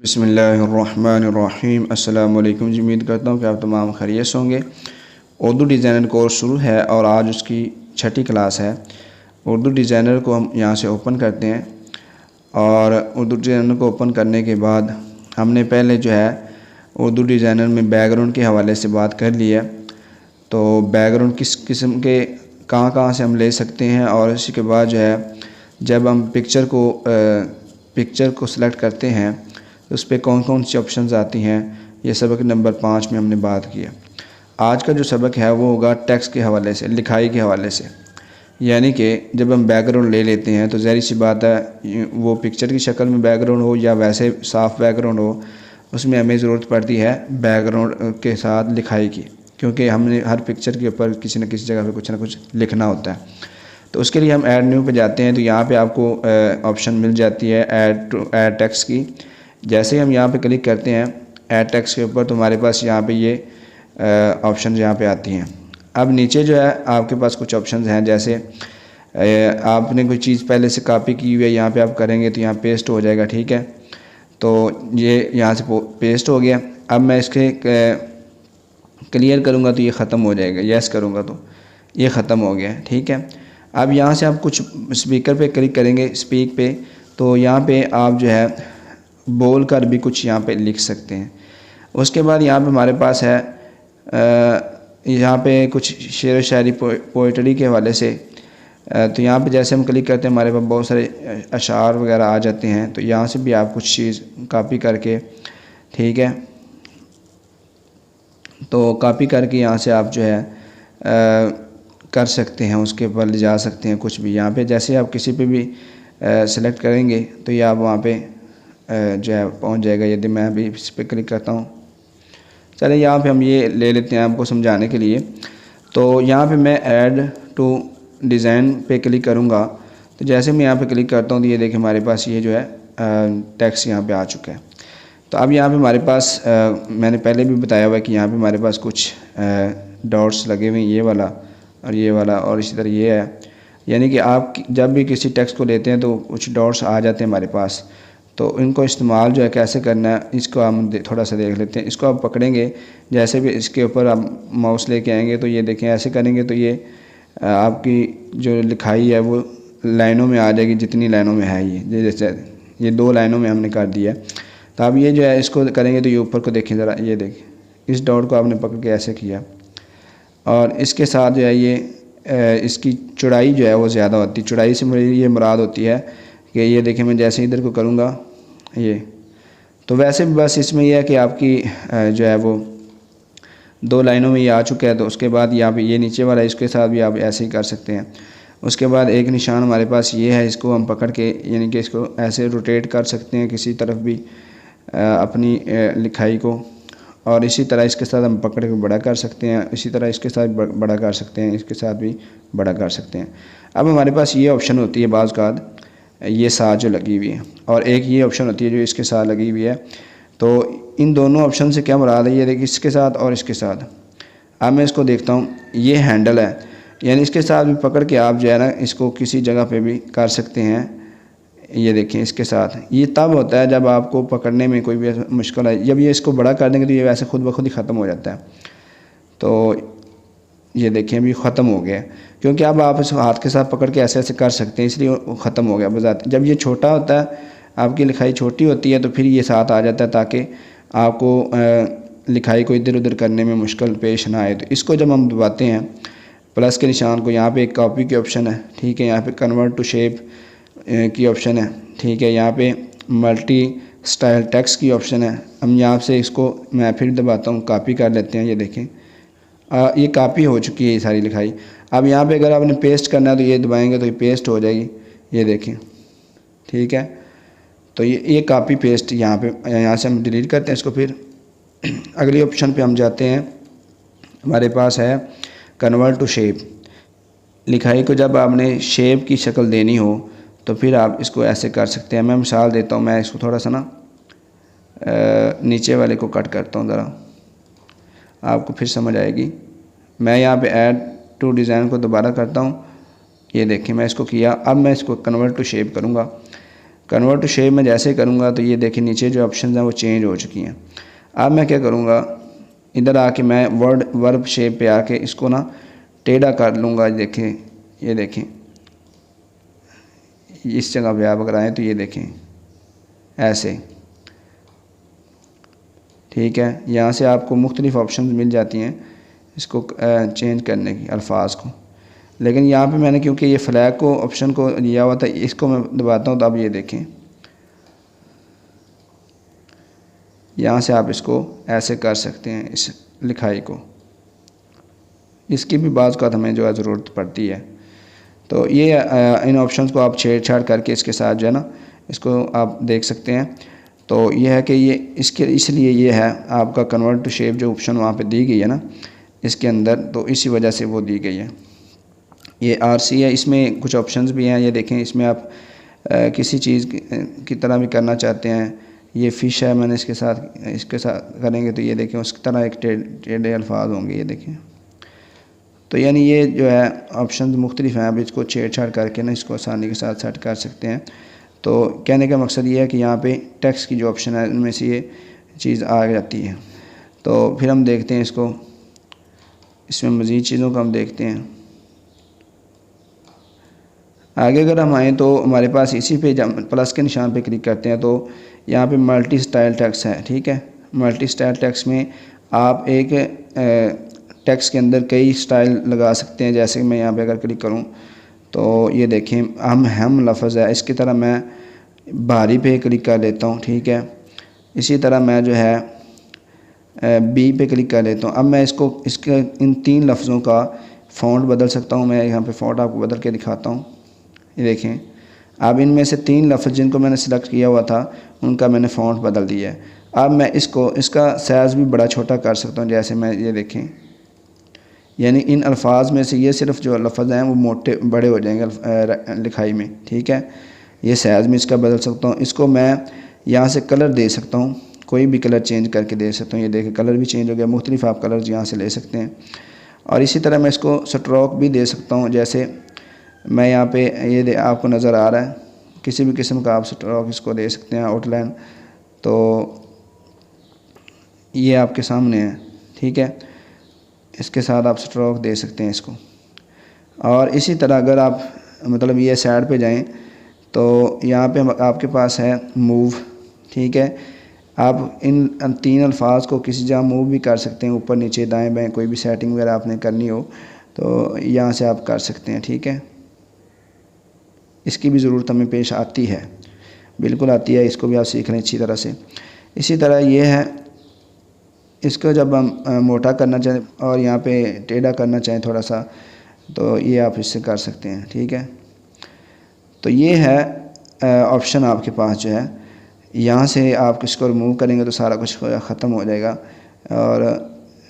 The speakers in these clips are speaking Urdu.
بسم اللہ الرحمن الرحیم۔ السلام علیکم جی، امید کرتا ہوں کہ آپ تمام خیریت سے ہوں گے۔ اردو ڈیزائنر کورس شروع ہے اور آج اس کی 6ٹھی کلاس ہے۔ اردو ڈیزائنر کو ہم یہاں سے اوپن کرتے ہیں اور اردو ڈیزائنر کو اوپن کرنے کے بعد ہم نے پہلے جو ہے اردو ڈیزائنر میں بیک گراؤنڈ کے حوالے سے بات کر لی ہے۔ تو بیک گراؤنڈ کس قسم کے کہاں سے ہم لے سکتے ہیں، اور اسی کے بعد جو ہے جب ہم پکچر کو سلیکٹ کرتے ہیں اس پہ کون سی آپشنز آتی ہیں، یہ سبق نمبر 5 میں ہم نے بات کی ہے۔ آج کا جو سبق ہے وہ ہوگا ٹیکسٹ کے حوالے سے، لکھائی کے حوالے سے۔ یعنی کہ جب ہم بیک گراؤنڈ لے لیتے ہیں تو ظاہر سی بات ہے وہ پکچر کی شکل میں بیک گراؤنڈ ہو یا ویسے صاف بیک گراؤنڈ ہو، اس میں ہمیں ضرورت پڑتی ہے بیک گراؤنڈ کے ساتھ لکھائی کی، کیونکہ ہم نے ہر پکچر کے اوپر کسی نہ کسی جگہ پہ کچھ نہ کچھ لکھنا ہوتا ہے۔ تو اس کے لیے ہم ایڈ نیو پہ جاتے ہیں، تو یہاں پہ آپ کو آپشن مل جاتی ہے ایڈ ٹیکسٹ کی۔ جیسے ہی ہم یہاں پہ کلک کرتے ہیں ایڈ ٹیکسٹ کے اوپر تو ہمارے پاس یہاں پہ یہ آپشن یہاں پہ آتی ہیں۔ اب نیچے جو ہے آپ کے پاس کچھ آپشنز ہیں، جیسے آپ نے کوئی چیز پہلے سے کاپی کی ہوئی ہے، یہاں پہ آپ کریں گے تو یہاں پیسٹ ہو جائے گا، ٹھیک ہے۔ تو یہ یہاں سے پیسٹ ہو گیا۔ اب میں اس کے کلیئر کروں گا تو یہ ختم ہو جائے گا، یس کروں گا تو یہ ختم ہو گیا، ٹھیک ہے۔ اب یہاں سے آپ کچھ اسپیکر پہ کلک کریں گے، اسپیک پہ، تو یہاں پہ آپ جو ہے بول کر بھی کچھ یہاں پہ لکھ سکتے ہیں۔ اس کے بعد یہاں پہ ہمارے پاس ہے یہاں پہ کچھ شعر و شاعری پوئٹری کے حوالے سے۔ تو یہاں پہ جیسے ہم کلک کرتے ہیں ہمارے پاس بہت سارے اشعار وغیرہ آ جاتے ہیں، تو یہاں سے بھی آپ کچھ چیز کاپی کر کے، ٹھیک ہے، تو کاپی کر کے یہاں سے آپ جو ہے کر سکتے ہیں، اس کے اوپر لے جا سکتے ہیں کچھ بھی۔ یہاں پہ جیسے آپ کسی پہ بھی سلیکٹ کریں گے تو یہ آپ وہاں پہ جو ہے پہنچ جائے گا۔ یدی میں ابھی اس پہ کلک کرتا ہوں، چلیں یہاں پہ ہم یہ لے لیتے ہیں آپ کو سمجھانے کے لیے۔ تو یہاں پہ میں ایڈ ٹو ڈیزائن پہ کلک کروں گا، تو جیسے میں یہاں پہ کلک کرتا ہوں تو یہ دیکھیں ہمارے پاس یہ جو ہے ٹیکسٹ یہاں پہ آ چکا ہے۔ تو اب یہاں پہ ہمارے پاس میں نے پہلے بھی بتایا ہوا ہے کہ یہاں پہ ہمارے پاس کچھ ڈاٹس لگے ہوئے ہیں، یہ والا اور یہ والا، اور اسی طرح یہ ہے۔ یعنی کہ آپ جب بھی کسی ٹیکسٹ کو لیتے ہیں تو کچھ ڈاٹس آ جاتے ہیں ہمارے پاس، تو ان کو استعمال جو ہے کیسے کرنا ہے اس کو ہم تھوڑا سا دیکھ لیتے ہیں۔ اس کو آپ پکڑیں گے، جیسے بھی اس کے اوپر آپ ماؤس لے کے آئیں گے تو یہ دیکھیں ایسے کریں گے تو یہ آپ کی جو لکھائی ہے وہ لائنوں میں آ جائے گی، جتنی لائنوں میں ہے جیسے یہ 2 لائنوں میں ہم نے کر دیا ہے۔ تو اب یہ جو ہے اس کو کریں گے تو یہ اوپر کو دیکھیں ذرا، یہ دیکھیں اس ڈاٹ کو آپ نے پکڑ کے ایسے کیا، اور اس کے ساتھ جو ہے یہ اس کی چوڑائی جو ہے وہ زیادہ ہوتی ہے۔ چوڑائی سے یہ مراد ہوتی ہے کہ یہ دیکھیں میں جیسے ادھر کو کروں گا یہ، تو ویسے بھی بس اس میں یہ ہے کہ آپ کی جو ہے وہ 2 لائنوں میں یہ آ چکا ہے۔ تو اس کے بعد یہاں پہ یہ نیچے والا اس کے ساتھ بھی آپ ایسے ہی کر سکتے ہیں۔ اس کے بعد ایک نشان ہمارے پاس یہ ہے، اس کو ہم پکڑ کے یعنی کہ اس کو ایسے روٹیٹ کر سکتے ہیں کسی طرف بھی اپنی لکھائی کو، اور اسی طرح اس کے ساتھ ہم پکڑ کے بڑا کر سکتے ہیں، اسی طرح اس کے ساتھ بڑا کر سکتے ہیں، اس کے ساتھ بھی بڑا کر سکتے ہیں۔ اب ہمارے پاس یہ آپشن ہوتی ہے بعض اوقات یہ ساتھ جو لگی ہوئی ہے، اور ایک یہ آپشن ہوتی ہے جو اس کے ساتھ لگی ہوئی ہے۔ تو ان دونوں آپشن سے کیا مراد ہے، یہ دیکھیں اس کے ساتھ اور اس کے ساتھ۔ اب میں اس کو دیکھتا ہوں، یہ ہینڈل ہے، یعنی اس کے ساتھ بھی پکڑ کے آپ جو ہے نا اس کو کسی جگہ پہ بھی کر سکتے ہیں۔ یہ دیکھیں اس کے ساتھ، یہ تب ہوتا ہے جب آپ کو پکڑنے میں کوئی بھی مشکل ہے۔ جب یہ اس کو بڑا کر دیں گے تو یہ ویسے خود بخود ہی ختم ہو جاتا ہے۔ تو یہ دیکھیں ابھی ختم ہو گیا، کیونکہ اب آپ اس ہاتھ کے ساتھ پکڑ کے ایسے ایسے کر سکتے ہیں، اس لیے وہ ختم ہو گیا بذات۔ جب یہ چھوٹا ہوتا ہے، آپ کی لکھائی چھوٹی ہوتی ہے، تو پھر یہ ساتھ آ جاتا ہے تاکہ آپ کو لکھائی کو ادھر ادھر کرنے میں مشکل پیش نہ آئے۔ تو اس کو جب ہم دباتے ہیں پلس کے نشان کو، یہاں پہ ایک کاپی کی آپشن ہے، ٹھیک ہے، یہاں پہ کنورٹ ٹو شیپ کی آپشن ہے، ٹھیک ہے، یہاں پہ ملٹی سٹائل ٹیکسٹ کی آپشن ہے۔ ہم یہاں سے اس کو میں پھر دباتا ہوں، کاپی کر لیتے ہیں، یہ دیکھیں یہ کاپی ہو چکی ہے یہ ساری لکھائی۔ اب یہاں پہ اگر آپ نے پیسٹ کرنا ہے تو یہ دبائیں گے تو یہ پیسٹ ہو جائے گی، یہ دیکھیں، ٹھیک ہے۔ تو یہ کاپی پیسٹ یہاں سے ہم ڈیلیٹ کرتے ہیں اس کو۔ پھر اگلی آپشن پہ ہم جاتے ہیں، ہمارے پاس ہے کنورٹ ٹو شیپ۔ لکھائی کو جب آپ نے شیپ کی شکل دینی ہو تو پھر آپ اس کو ایسے کر سکتے ہیں۔ میں مثال دیتا ہوں، میں اس کو تھوڑا سا نا نیچے والے کو کٹ کرتا ہوں، ذرا آپ کو پھر سمجھ آئے گی۔ میں یہاں پہ ایڈ ٹو ڈیزائن کو دوبارہ کرتا ہوں، یہ دیکھیں میں اس کو کیا۔ اب میں اس کو کنورٹ ٹو شیپ کروں گا، کنورٹ ٹو شیپ میں جیسے کروں گا تو یہ دیکھیں نیچے جو آپشنز ہیں وہ چینج ہو چکی ہیں۔ اب میں کیا کروں گا، ادھر آ کے میں ورب شیپ پہ آ کے اس کو نا ٹیڑھا کر لوں گا۔ دیکھیں یہ دیکھیں اس جگہ پہ آپ اگر آئیں تو یہ دیکھیں ایسے، ٹھیک ہے۔ یہاں سے آپ کو مختلف آپشنز مل جاتی ہیں اس کو چینج کرنے کی، الفاظ کو، لیکن یہاں پہ میں نے کیونکہ یہ فلیگ کو آپشن کو لیا ہوا تھا، اس کو میں دباتا ہوں تو اب یہ دیکھیں یہاں سے آپ اس کو ایسے کر سکتے ہیں، اس لکھائی کو، اس کی بھی بعض کا ہمیں جو ہے ضرورت پڑتی ہے۔ تو یہ ان آپشنز کو آپ چھیڑ چھاڑ کر کے اس کے ساتھ جو ہے نا اس کو آپ دیکھ سکتے ہیں۔ تو یہ ہے کہ یہ اس لیے یہ ہے آپ کا کنورٹ ٹو شیپ جو آپشن وہاں پہ دی گئی ہے نا اس کے اندر، تو اسی وجہ سے وہ دی گئی ہے۔ یہ RC ہے، اس میں کچھ آپشنز بھی ہیں، یہ دیکھیں اس میں آپ کسی چیز کی طرح بھی کرنا چاہتے ہیں۔ یہ فش ہے، میں نے اس کے ساتھ کریں گے تو یہ دیکھیں اس کی طرح ایک ٹیڑھے الفاظ ہوں گے، یہ دیکھیں۔ تو یعنی یہ جو ہے آپشنز مختلف ہیں، اب اس کو چھیڑ چھاڑ کر کے نا اس کو آسانی کے ساتھ سیٹ کر سکتے ہیں۔ تو کہنے کا مقصد یہ ہے کہ یہاں پہ ٹیکسٹ کی جو آپشن ہے ان میں سے یہ چیز آ جاتی ہے۔ تو پھر ہم دیکھتے ہیں اس میں مزید چیزوں کو ہم دیکھتے ہیں آگے۔ اگر ہم آئیں تو ہمارے پاس اسی پہ جب پلس کے نشان پہ کلک کرتے ہیں تو یہاں پہ ملٹی سٹائل ٹیکسٹ ہے، ٹھیک ہے۔ ملٹی سٹائل ٹیکسٹ میں آپ ایک ٹیکسٹ کے اندر کئی سٹائل لگا سکتے ہیں، جیسے کہ میں یہاں پہ اگر کلک کروں تو یہ دیکھیں ہم لفظ ہے، اس کی طرح میں بھاری پہ کلک کر لیتا ہوں، ٹھیک ہے۔ اسی طرح میں جو ہے بی پہ کلک کر لیتا ہوں۔ اب میں اس کے ان 3 لفظوں کا فونٹ بدل سکتا ہوں۔ میں یہاں پہ فونٹ آپ کو بدل کے دکھاتا ہوں، یہ دیکھیں۔ اب ان میں سے 3 لفظ جن کو میں نے سلیکٹ کیا ہوا تھا ان کا میں نے فونٹ بدل دیا ہے۔ اب میں اس کا سائز بھی بڑا چھوٹا کر سکتا ہوں، جیسے میں یہ دیکھیں، یعنی ان الفاظ میں سے یہ صرف جو لفظ ہیں وہ بڑے ہو جائیں گے لکھائی میں، ٹھیک ہے۔ یہ سائز میں اس کا بدل سکتا ہوں۔ اس کو میں یہاں سے کلر دے سکتا ہوں، کوئی بھی کلر چینج کر کے دے سکتا ہوں، یہ دیکھیں کلر بھی چینج ہو گیا، مختلف آپ کلرز یہاں سے لے سکتے ہیں۔ اور اسی طرح میں اس کو سٹروک بھی دے سکتا ہوں، جیسے میں یہاں پہ یہ آپ کو نظر آ رہا ہے، کسی بھی قسم کا آپ سٹروک اس کو دے سکتے ہیں، آؤٹ لائن۔ تو یہ آپ کے سامنے ہے، ٹھیک ہے۔ اس کے ساتھ آپ سٹروک دے سکتے ہیں اس کو۔ اور اسی طرح اگر آپ مطلب یہ سائڈ پہ جائیں تو یہاں پہ آپ کے پاس ہے موو، ٹھیک ہے۔ آپ ان 3 الفاظ کو کسی جگہ موو بھی کر سکتے ہیں، اوپر نیچے دائیں بائیں، کوئی بھی سیٹنگ وغیرہ آپ نے کرنی ہو تو یہاں سے آپ کر سکتے ہیں، ٹھیک ہے۔ اس کی بھی ضرورت ہمیں پیش آتی ہے، بالکل آتی ہے، اس کو بھی آپ سیکھ لیں اچھی طرح سے۔ اسی طرح یہ ہے، اس کو جب ہم موٹا کرنا چاہیں اور یہاں پہ ٹیڑھا کرنا چاہیں تھوڑا سا تو یہ آپ اس سے کر سکتے ہیں، ٹھیک ہے۔ تو یہ ہے آپشن آپ کے پاس جو ہے، یہاں سے آپ اس کو ریموو کریں گے تو سارا کچھ ختم ہو جائے گا۔ اور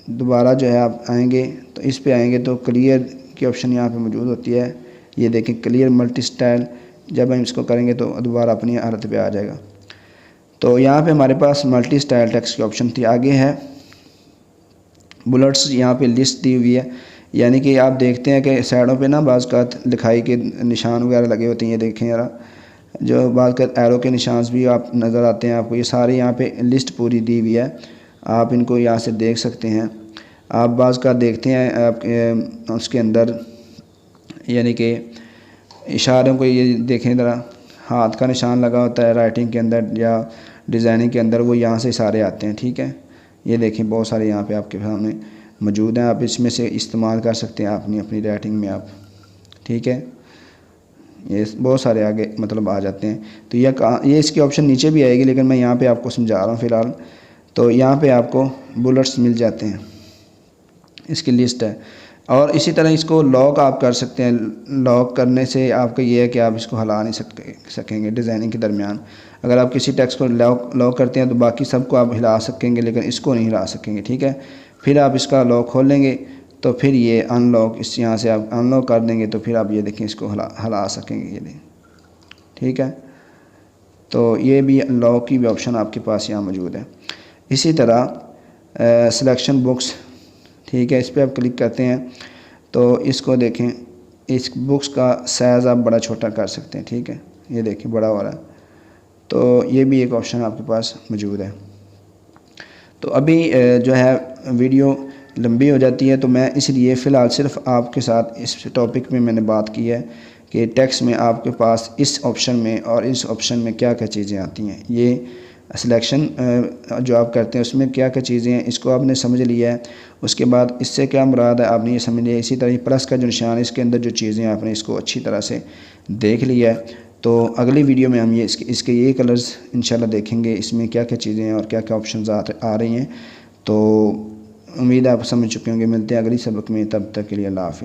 دوبارہ جو ہے آپ آئیں گے تو اس پہ آئیں گے تو کلیئر کی آپشن یہاں پہ موجود ہوتی ہے، یہ دیکھیں کلیئر ملٹی سٹائل، جب ہم اس کو کریں گے تو دوبارہ اپنی حالت پہ آ جائے گا۔ تو یہاں پہ ہمارے پاس ملٹی سٹائل ٹیکسٹ کی آپشن تھی۔ آگے ہے بلٹس، یہاں پہ لسٹ دی ہوئی ہے، یعنی کہ آپ دیکھتے ہیں کہ سائڈوں پہ نا بعض کا لکھائی کے نشان وغیرہ لگے ہوتے ہیں، یہ دیکھیں ذرا، جو بعض کا ایرو کے نشانز بھی آپ نظر آتے ہیں آپ کو، یہ سارے یہاں پہ لسٹ پوری دی ہوئی ہے، آپ ان کو یہاں سے دیکھ سکتے ہیں۔ آپ بعض کا دیکھتے ہیں آپ اس کے اندر، یعنی کہ اشاروں کو یہ دیکھیں ذرا، ہاتھ کا نشان لگا ہوتا ہے رائٹنگ کے اندر یا ڈیزائننگ کے اندر، وہ یہاں سے سارے آتے ہیں، ٹھیک ہے۔ یہ دیکھیں بہت سارے یہاں پہ آپ کے سامنے موجود ہیں، آپ اس میں سے استعمال کر سکتے ہیں اپنی رائٹنگ میں آپ، ٹھیک ہے۔ یہ بہت سارے آگے مطلب آ جاتے ہیں۔ تو یہ اس کی آپشن نیچے بھی آئے گی، لیکن میں یہاں پہ آپ کو سمجھا رہا ہوں فی الحال۔ تو یہاں پہ آپ کو بلٹس مل جاتے ہیں، اس کی لسٹ ہے۔ اور اسی طرح اس کو لاک آپ کر سکتے ہیں، لاک کرنے سے آپ کا یہ ہے کہ آپ اس کو ہلا نہیں سکیں گے ڈیزائننگ کے درمیان۔ اگر آپ کسی ٹیکسٹ کو لاک کرتے ہیں تو باقی سب کو آپ ہلا سکیں گے، لیکن اس کو نہیں ہلا سکیں گے، ٹھیک ہے۔ پھر آپ اس کا لاک کھول لیں گے تو پھر یہ ان لاک، اس یہاں سے آپ ان لاک کر دیں گے تو پھر آپ یہ دیکھیں اس کو ہلا سکیں گے، یہ دیں، ٹھیک ہے۔ تو یہ بھی لاک کی بھی آپشن آپ کے پاس یہاں موجود ہے۔ اسی طرح سلیکشن بکس، ٹھیک ہے، اس پہ آپ کلک کرتے ہیں تو اس کو دیکھیں، اس بکس کا سائز آپ بڑا چھوٹا کر سکتے ہیں، ٹھیک ہے، یہ دیکھیں بڑا ہو رہا ہے۔ تو یہ بھی ایک آپشن آپ کے پاس موجود ہے۔ تو ابھی جو ہے ویڈیو لمبی ہو جاتی ہے، تو میں اس لیے فی الحال صرف آپ کے ساتھ اس ٹاپک میں نے بات کی ہے کہ ٹیکسٹ میں آپ کے پاس اس آپشن میں اور اس آپشن میں کیا کیا چیزیں آتی ہیں، یہ سلیکشن جو آپ کرتے ہیں اس میں کیا کیا چیزیں ہیں، اس کو آپ نے سمجھ لیا ہے۔ اس کے بعد اس سے کیا مراد ہے آپ نے یہ سمجھ لیا۔ اسی طرح پلس کا جو نشان ہے اس کے اندر جو چیزیں آپ نے اس کو اچھی طرح سے دیکھ لیا ہے۔ تو اگلی ویڈیو میں ہم اس کے یہ کلرز انشاءاللہ دیکھیں گے، اس میں کیا کیا چیزیں ہیں اور کیا کیا آپشنز آ رہی ہیں۔ تو امید ہے آپ سمجھ چکے ہوں گے۔ ملتے ہیں اگلی سبق میں، تب تک کے لیے اللہ حافظ۔